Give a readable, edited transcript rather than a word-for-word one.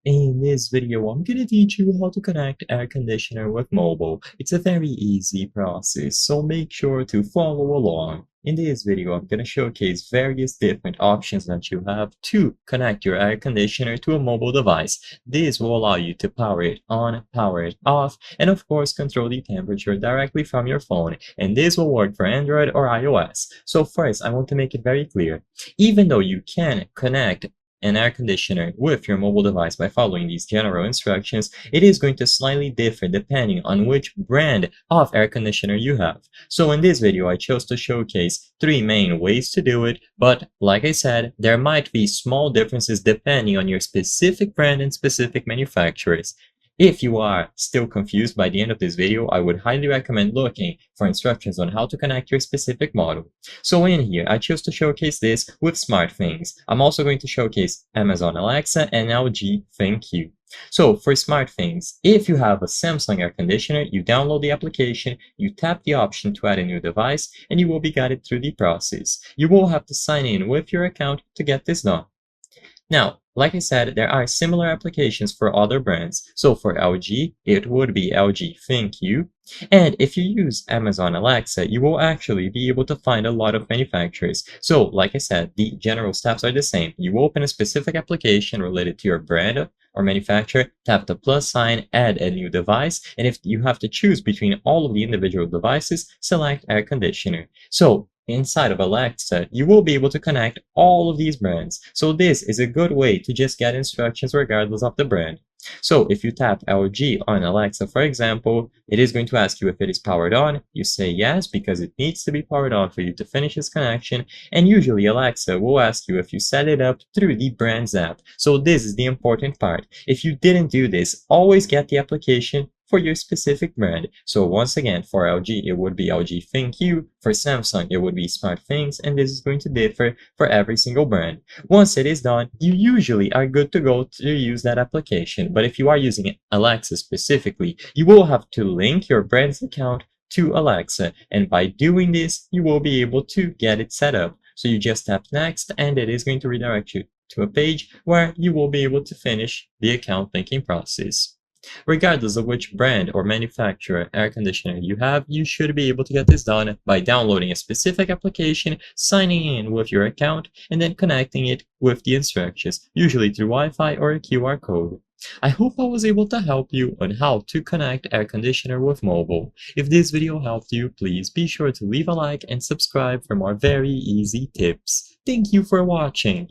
In this video, I'm gonna teach you how to connect air conditioner with mobile. It's a very easy process, so make sure to follow along. In this video, I'm gonna showcase various different options that you have to connect your air conditioner to a mobile device. This will allow you to power it on, power it off, and of course, control the temperature directly from your phone. And this will work for Android or iOS. So first, I want to make it very clear. Even though you can connect an air conditioner with your mobile device by following these general instructions, it is going to slightly differ depending on which brand of air conditioner you have. So in this video, I chose to showcase three main ways to do it, but like I said, there might be small differences depending on your specific brand and specific manufacturers. If you are still confused by the end of this video, I would highly recommend looking for instructions on how to connect your specific model. So in here, I chose to showcase this with SmartThings. I'm also going to showcase Amazon Alexa and LG ThinQ. So for SmartThings, if you have a Samsung air conditioner, you download the application, you tap the option to add a new device, and you will be guided through the process. You will have to sign in with your account to get this done. Now, like I said, there are similar applications for other brands. So for LG, it would be LG ThinQ. And if you use Amazon Alexa, you will actually be able to find a lot of manufacturers. So like I said, the general steps are the same. You open a specific application related to your brand or manufacturer, tap the plus sign, add a new device, and if you have to choose between all of the individual devices, select air conditioner. So inside of Alexa, you will be able to connect all of these brands. So this is a good way to just get instructions regardless of the brand. So if you tap LG on Alexa, for example, it is going to ask you if it is powered on. You say yes, because it needs to be powered on for you to finish this connection. And usually Alexa will ask you if you set it up through the brand's app. So this is the important part. If you didn't do this, always get the application for your specific brand. So once again, for LG, it would be LG ThinQ. For Samsung, it would be SmartThings, and this is going to differ for every single brand. Once it is done, you usually are good to go to use that application. But if you are using Alexa specifically, you will have to link your brand's account to Alexa. And by doing this, you will be able to get it set up. So you just tap next, and it is going to redirect you to a page where you will be able to finish the account linking process. Regardless of which brand or manufacturer air conditioner you have, you should be able to get this done by downloading a specific application, signing in with your account, and then connecting it with the instructions, usually through Wi-Fi or a QR code. I hope I was able to help you on how to connect air conditioner with mobile. If this video helped you, please be sure to leave a like and subscribe for more very easy tips. Thank you for watching.